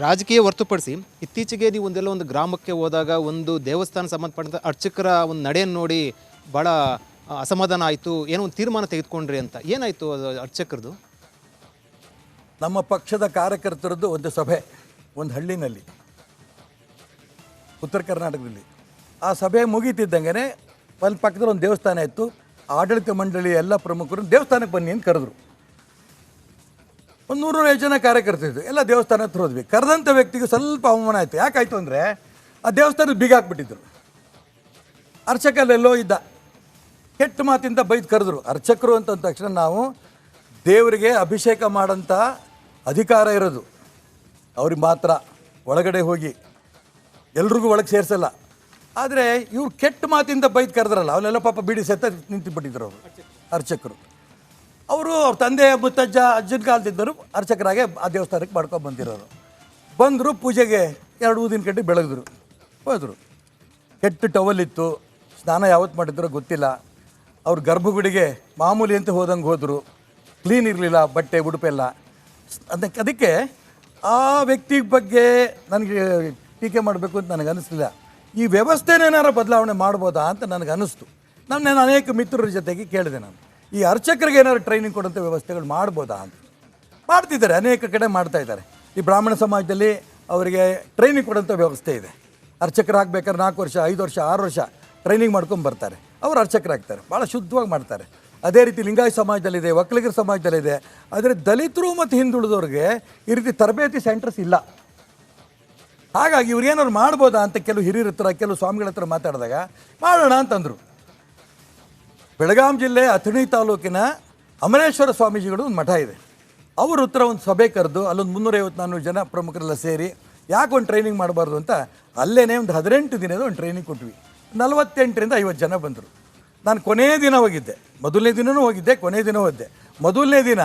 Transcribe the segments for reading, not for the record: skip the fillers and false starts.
ರಾಜಕೀಯ ಹೊರತುಪಡಿಸಿ ಇತ್ತೀಚೆಗೆ ನೀವು ಒಂದು ಗ್ರಾಮಕ್ಕೆ ಹೋದಾಗ ಒಂದು ದೇವಸ್ಥಾನ ಸಂಬಂಧಪಟ್ಟಂಥ ಅರ್ಚಕರ ಒಂದು ನಡೆಯನ್ನು ನೋಡಿ ಭಾಳ ಅಸಮಾಧಾನ ಆಯಿತು, ಏನೋ ಒಂದು ತೀರ್ಮಾನ ತೆಗೆದುಕೊಂಡ್ರಿ ಅಂತ. ಏನಾಯಿತು ಅದು ಅರ್ಚಕರದು? ನಮ್ಮ ಪಕ್ಷದ ಕಾರ್ಯಕರ್ತರದ್ದು ಒಂದು ಸಭೆ ಒಂದು ಹಳ್ಳಿನಲ್ಲಿ ಉತ್ತರ ಕರ್ನಾಟಕದಲ್ಲಿ. ಆ ಸಭೆ ಮುಗೀತಿದ್ದಂಗೆ ಅಲ್ಲಿ ಪಕ್ಕದಲ್ಲಿ ಒಂದು ದೇವಸ್ಥಾನ ಇತ್ತು. ಆಡಳಿತ ಮಂಡಳಿ ಎಲ್ಲ ಪ್ರಮುಖರು ದೇವಸ್ಥಾನಕ್ಕೆ ಬನ್ನಿ ಅಂತ ಕರೆದ್ರು. ಒಂದು 100-150 ಜನ ಕಾರ್ಯಕರ್ತರಿದ್ದು ಎಲ್ಲ ದೇವಸ್ಥಾನ ಹತ್ರ ಹೋದ್ವಿ. ಕರೆದಂಥ ವ್ಯಕ್ತಿಗೆ ಸ್ವಲ್ಪ ಅವಮಾನ ಆಯಿತು. ಯಾಕಾಯಿತು ಅಂದರೆ ಆ ದೇವಸ್ಥಾನದ ಬೀಗ ಹಾಕ್ಬಿಟ್ಟಿದ್ರು. ಅರ್ಚಕಲ್ಲೆಲ್ಲೋ ಇದ್ದ, ಕೆಟ್ಟ ಮಾತಿಂದ ಬೈದು ಕರೆದ್ರು. ಅರ್ಚಕರು ಅಂತ ಅಂದ ತಕ್ಷಣ ನಾವು ದೇವರಿಗೆ ಅಭಿಷೇಕ ಮಾಡೋಂಥ ಅಧಿಕಾರ ಇರೋದು ಅವ್ರಿಗೆ ಮಾತ್ರ. ಒಳಗಡೆ ಹೋಗಿ ಎಲ್ರಿಗೂ ಒಳಗೆ ಸೇರಿಸಲ್ಲ. ಆದರೆ ಇವ್ರು ಕೆಟ್ಟ ಮಾತಿಂದ ಬೈದು ಕರೆದ್ರಲ್ಲ, ಅವನ್ನೆಲ್ಲ ಪಾಪ ಬಿಡಿ ಸೆತ್ತ ನಿಂತುಬಿಟ್ಟಿದ್ರು ಅವರು ಅರ್ಚಕರು. ಅವರು ಅವ್ರ ತಂದೆ ಮುತ್ತಜ್ಜ ಅಜ್ಜನ ಕಾಲದಿದ್ದರು ಅರ್ಚಕರಾಗೆ ಆ ದೇವಸ್ಥಾನಕ್ಕೆ ಮಾಡ್ಕೊಂಡು ಬಂದಿರೋರು. ಬಂದರು, ಪೂಜೆಗೆ 2 ಊದಿನ ಕಡ್ಡಿ ಬೆಳಗಿದ್ರು, ಹೋದರು. ಕೆಟ್ಟ ಟವಲ್ ಇತ್ತು, ಸ್ನಾನ ಯಾವತ್ತು ಮಾಡಿದ್ರೋ ಗೊತ್ತಿಲ್ಲ. ಅವ್ರ ಗರ್ಭಗುಡಿಗೆ ಮಾಮೂಲಿ ಅಂತ ಹೋದಂಗೆ ಹೋದರು. ಕ್ಲೀನ್ ಇರಲಿಲ್ಲ ಬಟ್ಟೆ ಉಡುಪೆಲ್ಲ. ಅದಕ್ಕೆ ಆ ವ್ಯಕ್ತಿ ಬಗ್ಗೆ ನನಗೆ ಟೀಕೆ ಮಾಡಬೇಕು ಅಂತ ನನಗೆ ಅನ್ನಿಸ್ಲಿಲ್ಲ. ಈ ವ್ಯವಸ್ಥೆನೇನಾರು ಬದಲಾವಣೆ ಮಾಡ್ಬೋದಾ ಅಂತ ನನಗೆ ಅನ್ನಿಸ್ತು. ನಾನು ಅನೇಕ ಮಿತ್ರರ ಜೊತೆಗೆ ಕೇಳಿದೆ. ನಾನು ಈ ಅರ್ಚಕರಿಗೆ ಏನಾದ್ರು ಟ್ರೈನಿಂಗ್ ಕೊಡೋಂಥ ವ್ಯವಸ್ಥೆಗಳು ಮಾಡ್ಬೋದಾ ಅಂತ. ಮಾಡ್ತಿದ್ದಾರೆ, ಅನೇಕ ಕಡೆ ಮಾಡ್ತಾಯಿದ್ದಾರೆ. ಈ ಬ್ರಾಹ್ಮಣ ಸಮಾಜದಲ್ಲಿ ಅವರಿಗೆ ಟ್ರೈನಿಂಗ್ ಕೊಡೋಂಥ ವ್ಯವಸ್ಥೆ ಇದೆ. ಅರ್ಚಕರಾಗಬೇಕಾದ್ರೆ 4 ವರ್ಷ 5 ವರ್ಷ 6 ವರ್ಷ ಟ್ರೈನಿಂಗ್ ಮಾಡ್ಕೊಂಡು ಬರ್ತಾರೆ, ಅವರು ಅರ್ಚಕರಾಗ್ತಾರೆ, ಭಾಳ ಶುದ್ಧವಾಗಿ ಮಾಡ್ತಾರೆ. ಅದೇ ರೀತಿ ಲಿಂಗಾಯತ ಸಮಾಜದಲ್ಲಿದೆ, ಒಕ್ಕಲಿಗರ ಸಮಾಜದಲ್ಲಿದೆ. ಆದರೆ ದಲಿತರು ಮತ್ತು ಹಿಂದುಳಿದವ್ರಿಗೆ ಈ ರೀತಿ ತರಬೇತಿ ಸೆಂಟರ್ಸ್ ಇಲ್ಲ. ಹಾಗಾಗಿ ಇವ್ರೇನಾದ್ರು ಮಾಡ್ಬೋದಾ ಅಂತ ಕೆಲವು ಹಿರಿಯರ ಹತ್ರ, ಕೆಲವು ಸ್ವಾಮಿಗಳ ಹತ್ರ ಮಾತಾಡಿದಾಗ ಮಾಡೋಣ ಅಂತಂದರು. ಬೆಳಗಾಂ ಜಿಲ್ಲೆ ಅಥಣಿ ತಾಲೂಕಿನ ಅಮರೇಶ್ವರ ಸ್ವಾಮೀಜಿಗಳು ಒಂದು ಮಠ ಇದೆ. ಅವ್ರ ಹತ್ರ ಒಂದು ಸಭೆ ಕರೆದು ಅಲ್ಲೊಂದು 350-400 ಜನ ಪ್ರಮುಖರೆಲ್ಲ ಸೇರಿ ಯಾಕೆ ಒಂದು ಟ್ರೈನಿಂಗ್ ಮಾಡಬಾರ್ದು ಅಂತ ಅಲ್ಲೇ ಒಂದು 18 ದಿನದ ಒಂದು ಟ್ರೈನಿಂಗ್ ಕೊಟ್ವಿ. 48ರಿಂದ 50 ಜನ ಬಂದರು. ನಾನು ಕೊನೆಯ ದಿನ ಹೋಗಿದ್ದೆ, ಮೊದಲನೇ ದಿನವೂ ಹೋಗಿದ್ದೆ, ಕೊನೆಯ ದಿನ ಹೋಗಿದ್ದೆ. ಮೊದಲನೇ ದಿನ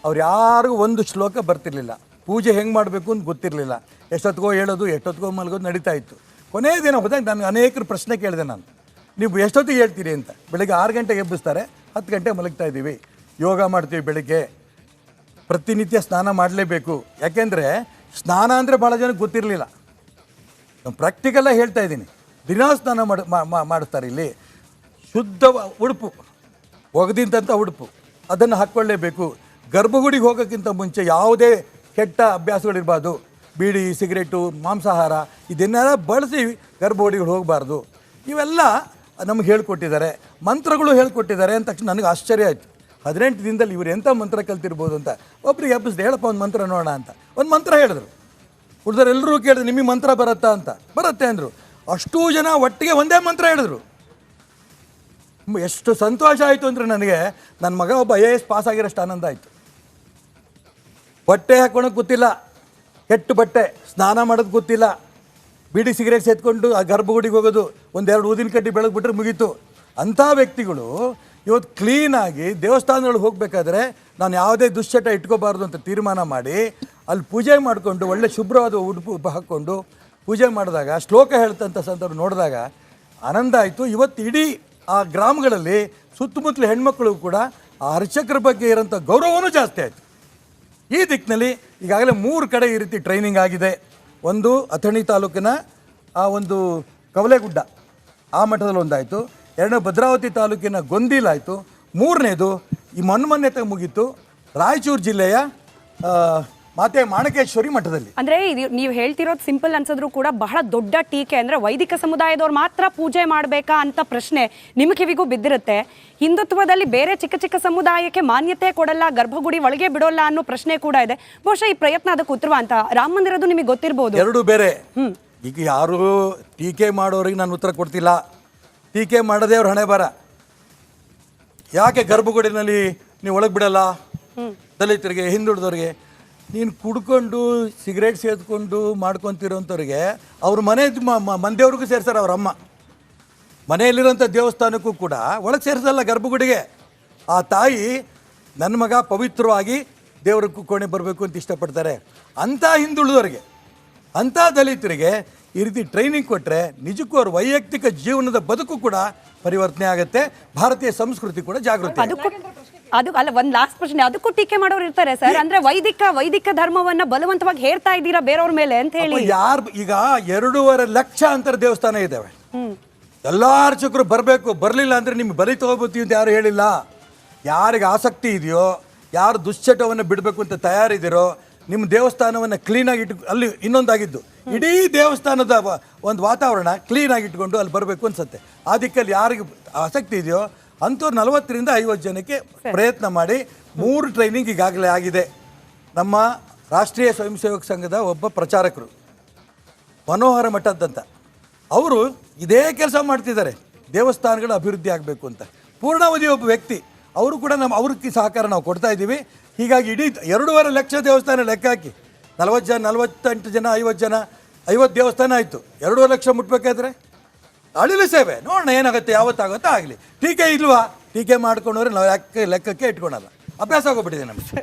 ಅವ್ರು ಯಾರಿಗೂ ಒಂದು ಶ್ಲೋಕ ಬರ್ತಿರ್ಲಿಲ್ಲ, ಪೂಜೆ ಹೆಂಗೆ ಮಾಡಬೇಕು ಅಂತ ಗೊತ್ತಿರಲಿಲ್ಲ. ಎಷ್ಟೊತ್ತಿಗೋ ಹೇಳೋದು, ಎಷ್ಟೊತ್ತಿಗೋ ಮಲಗೋದು ನಡೀತಾ ಇತ್ತು. ಕೊನೆಯ ದಿನ ಹೋದಾಗ ನಾನು ಅನೇಕರು ಪ್ರಶ್ನೆ ಕೇಳಿದೆ. ನಾನು, ನೀವು ಎಷ್ಟೊತ್ತಿಗೆ ಹೇಳ್ತೀರಿ ಅಂತ. ಬೆಳಗ್ಗೆ 6 ಗಂಟೆಗೆ ಎಬ್ಬಿಸ್ತಾರೆ, 10 ಗಂಟೆಗೆ ಮಲಗ್ತಾ ಇದ್ದೀವಿ. ಯೋಗ ಮಾಡ್ತೀವಿ, ಬೆಳಗ್ಗೆ ಪ್ರತಿನಿತ್ಯ ಸ್ನಾನ ಮಾಡಲೇಬೇಕು. ಯಾಕೆಂದರೆ ಸ್ನಾನ ಅಂದರೆ ಭಾಳ ಜನಕ್ಕೆ ಗೊತ್ತಿರಲಿಲ್ಲ. ನಾನು ಪ್ರಾಕ್ಟಿಕಲಾಗಿ ಹೇಳ್ತಾ ಇದ್ದೀನಿ. ದಿನಾ ಸ್ನಾನ ಮಾಡಿಸ್ತಾರೆ ಇಲ್ಲಿ. ಶುದ್ಧ ಉಡುಪು, ಒಗೆದಿಂದಂಥ ಉಡುಪು ಅದನ್ನು ಹಾಕ್ಕೊಳ್ಳೇಬೇಕು. ಗರ್ಭಗುಡಿಗೆ ಹೋಗೋಕ್ಕಿಂತ ಮುಂಚೆ ಯಾವುದೇ ಕೆಟ್ಟ ಅಭ್ಯಾಸಗಳಿರಬಾರ್ದು. ಬೀಡಿ, ಸಿಗರೇಟು, ಮಾಂಸಾಹಾರ ಇದನ್ನೆಲ್ಲ ಬಳಸಿ ಗರ್ಭಗುಡಿಗಳು ಹೋಗಬಾರ್ದು. ಇವೆಲ್ಲ ನಮಗೆ ಹೇಳ್ಕೊಟ್ಟಿದ್ದಾರೆ, ಮಂತ್ರಗಳು ಹೇಳ್ಕೊಟ್ಟಿದ್ದಾರೆ ಅಂತ ತಕ್ಷಣ ನನಗೆ ಆಶ್ಚರ್ಯ ಆಯಿತು. 18 ದಿನದಲ್ಲಿ ಇವರು ಎಂಥ ಮಂತ್ರ ಕಲ್ತಿರ್ಬೋದು ಅಂತ. ಒಬ್ರಿಗೆ ಎಬ್ಬಿಸ್ದೆ, ಹೇಳಪ್ಪ ಒಂದು ಮಂತ್ರ ನೋಡೋಣ ಅಂತ ಒಂದು ಮಂತ್ರ ಹೇಳಿದ್ರು. ಉಳಿದರೆಲ್ಲರೂ ಕೇಳಿದ್ರು, ನಿಮಗೆ ಮಂತ್ರ ಬರುತ್ತಾ ಅಂತ. ಬರುತ್ತೆ ಅಂದರು. ಅಷ್ಟೂ ಜನ ಒಟ್ಟಿಗೆ ಒಂದೇ ಮಂತ್ರ ಹೇಳಿದ್ರು. ಎಷ್ಟು ಸಂತೋಷ ಆಯಿತು ಅಂದರೆ ನನಗೆ, ನನ್ನ ಮಗ ಒಬ್ಬ IAS ಪಾಸ್ ಆಗಿರೋಷ್ಟು ಆನಂದ ಆಯಿತು. ಬಟ್ಟೆ ಹಾಕ್ಕೊಳಕ್ಕೆ ಗೊತ್ತಿಲ್ಲ, ಕೆಟ್ಟ ಬಟ್ಟೆ, ಸ್ನಾನ ಮಾಡೋದು ಗೊತ್ತಿಲ್ಲ, ಬೀಡಿ ಸಿಗರೇಟ್ ಸೇತ್ಕೊಂಡು ಆ ಗರ್ಭಗುಡಿಗೆ ಹೋಗೋದು, 1-2 ಊದಿನ ಕಡ್ಡಿ ಬೆಳಗ್ಬಿಟ್ರೆ ಮುಗೀತು. ಅಂಥ ವ್ಯಕ್ತಿಗಳು ಇವತ್ತು ಕ್ಲೀನಾಗಿ ದೇವಸ್ಥಾನಗಳಿಗೆ ಹೋಗಬೇಕಾದ್ರೆ ನಾನು ಯಾವುದೇ ದುಶ್ಚಟ ಇಟ್ಕೋಬಾರ್ದು ಅಂತ ತೀರ್ಮಾನ ಮಾಡಿ ಅಲ್ಲಿ ಪೂಜೆ ಮಾಡಿಕೊಂಡು ಒಳ್ಳೆ ಶುಭ್ರವಾದ ಉಡುಪು ಹಾಕ್ಕೊಂಡು ಪೂಜೆ ಮಾಡಿದಾಗ, ಶ್ಲೋಕ ಹೇಳ್ತಂಥ ಸಂದರ್ಭ ನೋಡಿದಾಗ ಆನಂದ ಆಯಿತು. ಇವತ್ತು ಇಡೀ ಆ ಗ್ರಾಮಗಳಲ್ಲಿ ಸುತ್ತಮುತ್ತಲ ಹೆಣ್ಮಕ್ಳು ಕೂಡ ಆ ಅರ್ಚಕರ ಬಗ್ಗೆ ಇರೋಂಥ ಗೌರವವೂ ಜಾಸ್ತಿ ಆಯಿತು. ಈ ದಿಕ್ಕಿನಲ್ಲಿ ಈಗಾಗಲೇ 3 ಕಡೆ ಈ ರೀತಿ ಟ್ರೈನಿಂಗ್ ಆಗಿದೆ. ಒಂದು ಅಥಣಿ ತಾಲೂಕಿನ ಆ ಒಂದು ಕವಲೆಗುಡ್ಡ ಆ ಮಠದಲ್ಲಿ ಒಂದಾಯಿತು, 2ನೇ ಭದ್ರಾವತಿ ತಾಲೂಕಿನ ಗೊಂದಿಲಾಯಿತು, 3ನೇದು ಈ ಮೊನ್ನೆ ಮುಗೀತು ರಾಯಚೂರು ಜಿಲ್ಲೆಯ ಮಾತೆ ಮಾಣಕೇಶ್ವರಿ ಮಠದಲ್ಲಿ. ಅಂದ್ರೆ ನೀವು ಹೇಳ್ತಿರೋದು ಸಿಂಪಲ್ ಅನ್ಸಿದ್ರು ಕೂಡ ಬಹಳ ದೊಡ್ಡ ಟೀಕೆ. ಅಂದ್ರೆ ವೈದಿಕ ಸಮುದಾಯದವ್ರು ಮಾತ್ರ ಪೂಜೆ ಮಾಡಬೇಕಾ ಅಂತ ಪ್ರಶ್ನೆ ನಿಮ್ಮ ಕಿವಿಗೂ ಬಿದ್ದಿರುತ್ತೆ. ಹಿಂದುತ್ವದಲ್ಲಿ ಬೇರೆ ಚಿಕ್ಕ ಚಿಕ್ಕ ಸಮುದಾಯಕ್ಕೆ ಮಾನ್ಯತೆ ಕೊಡಲ್ಲ, ಗರ್ಭಗುಡಿ ಒಳಗೆ ಬಿಡೋಲ್ಲ ಅನ್ನೋ ಪ್ರಶ್ನೆ ಕೂಡ ಇದೆ. ಬಹುಶಃ ಈ ಪ್ರಯತ್ನ ಅದಕ್ಕೆ ಉತ್ತರವ ಅಂತ. ರಾಮ ಮಂದಿರದ್ದು ನಿಮಗೆ ಗೊತ್ತಿರ್ಬೋದು. ಎರಡು ಬೇರೆ. ಈಗ ಯಾರು ಟೀಕೆ ಮಾಡೋರಿಗೆ ನಾನು ಉತ್ತರ ಕೊಡ್ತಿಲ್ಲ. ಟೀಕೆ ಮಾಡದೆ ಅವ್ರ ಹಣೆ ಬರ. ಯಾಕೆ ಗರ್ಭಗುಡಿನಲ್ಲಿ ನೀವು ಒಳಗೆ ಬಿಡಲ್ಲ ದಲಿತರಿಗೆ, ಹಿಂದುಳಿದವ್ರಿಗೆ? ನೀನು ಕುಡ್ಕೊಂಡು ಸಿಗರೇಟ್ ಸೇದ್ಕೊಂಡು ಮಾಡ್ಕೊತಿರೋಂಥವ್ರಿಗೆ ಅವ್ರ ಮಂದಿಯವ್ರಿಗೂ ಸೇರ್ತಾರೆ. ಅವ್ರ ಅಮ್ಮ ಮನೆಯಲ್ಲಿರೋಂಥ ದೇವಸ್ಥಾನಕ್ಕೂ ಕೂಡ ಒಳಗೆ ಸೇರಿಸಲ್ಲ ಗರ್ಭಗುಡಿಗೆ. ಆ ತಾಯಿ ನನ್ನ ಮಗ ಪವಿತ್ರವಾಗಿ ದೇವ್ರಿಗೆ ಕೋಣೆ ಬರಬೇಕು ಅಂತ ಇಷ್ಟಪಡ್ತಾರೆ. ಅಂಥ ಹಿಂದುಳಿದವ್ರಿಗೆ, ಅಂಥ ದಲಿತರಿಗೆ ಈ ರೀತಿ ಟ್ರೈನಿಂಗ್ ಕೊಟ್ಟರೆ ನಿಜಕ್ಕೂ ಅವ್ರ ವೈಯಕ್ತಿಕ ಜೀವನದ ಬದುಕು ಕೂಡ ಪರಿವರ್ತನೆ ಆಗುತ್ತೆ. ಭಾರತೀಯ ಸಂಸ್ಕೃತಿ ಕೂಡ ಜಾಗೃತಿ. ಅದು ಅಲ್ಲ, ಒಂದ್ ಲಾಸ್ಟ್ ಪ್ರಶ್ನೆ, ಅದಕ್ಕೂ ಟೀಕೆ ಮಾಡೋರು ಇರ್ತಾರೆ ಸರ್. ಅಂದ್ರೆ ವೈದಿಕ ಧರ್ಮವನ್ನ ಬಲವಂತವಾಗಿ ಹೇರ್ತಾ ಇದ್ದೀರಾ ಬೇರೆಯವ್ರ ಮೇಲೆ ಅಂತ ಹೇಳಿ. ಯಾರು ಈಗ 2.5 ಲಕ್ಷ ಅಂತರ ದೇವಸ್ಥಾನ ಇದ್ದಾವೆ. ಎಲ್ಲಾ ಅರ್ಚಕರು ಬರಬೇಕು, ಬರಲಿಲ್ಲ ಅಂದ್ರೆ ನಿಮ್ಗೆ ಬಲಿ ತಗೋಬೇಕು ಅಂತ ಯಾರು ಹೇಳಿಲ್ಲ. ಯಾರಿಗೆ ಆಸಕ್ತಿ ಇದೆಯೋ, ಯಾರು ದುಶ್ಚಟವನ್ನು ಬಿಡಬೇಕು ಅಂತ ತಯಾರಿದ್ದೀರೋ, ನಿಮ್ಮ ದೇವಸ್ಥಾನವನ್ನು ಕ್ಲೀನಾಗಿ ಅಲ್ಲಿ ಇನ್ನೊಂದಾಗಿದ್ದು ಇಡೀ ದೇವಸ್ಥಾನದ ಒಂದು ವಾತಾವರಣ ಕ್ಲೀನಾಗಿ ಇಟ್ಕೊಂಡು ಅಲ್ಲಿ ಬರಬೇಕು ಅನ್ಸುತ್ತೆ. ಆ ದಿಕ್ಕಲ್ಲಿ ಯಾರಿಗೆ ಆಸಕ್ತಿ ಇದೆಯೋ ಅಂಥವ್ರು 40ರಿಂದ 50 ಜನಕ್ಕೆ ಪ್ರಯತ್ನ ಮಾಡಿ 3 ಟ್ರೈನಿಂಗ್ ಈಗಾಗಲೇ ಆಗಿದೆ. ನಮ್ಮ ರಾಷ್ಟ್ರೀಯ ಸ್ವಯಂ ಸೇವಕ ಸಂಘದ ಒಬ್ಬ ಪ್ರಚಾರಕರು ಮನೋಹರ ಮಠದಂತ ಅವರು ಇದೇ ಕೆಲಸ ಮಾಡ್ತಿದ್ದಾರೆ, ದೇವಸ್ಥಾನಗಳ ಅಭಿವೃದ್ಧಿ ಆಗಬೇಕು ಅಂತ. ಪೂರ್ಣಾವಧಿ ಒಬ್ಬ ವ್ಯಕ್ತಿ, ಅವರು ಕೂಡ ಅವ್ರಿಗೆ ಸಹಕಾರ ನಾವು ಕೊಡ್ತಾ ಇದ್ದೀವಿ. ಹೀಗಾಗಿ ಇಡೀ 2.5 ಲಕ್ಷ ದೇವಸ್ಥಾನ ಲೆಕ್ಕ ಹಾಕಿ 40 ಜನ, 48 ಜನ, 50 ಜನ, 50 ದೇವಸ್ಥಾನ ಆಯಿತು. 2.5 ಲಕ್ಷ ಮುಟ್ಬೇಕಾದ್ರೆ ಅಳಿಲು ಸೇವೆ ನೋಡೋಣ ಏನಾಗುತ್ತೆ, ಯಾವತ್ತಾಗುತ್ತೋ ಆಗಲಿ. ಟೀಕೆ ಇಲ್ವಾ, ಟೀಕೆ ಮಾಡ್ಕೊಂಡವ್ರೆ ನಾವು ಲೆಕ್ಕಕ್ಕೆ ಇಟ್ಕೊಳಲ್ಲ, ಅಭ್ಯಾಸ ಆಗೋಗ್ಬಿಟ್ಟಿದೆ ನಮಗೆ.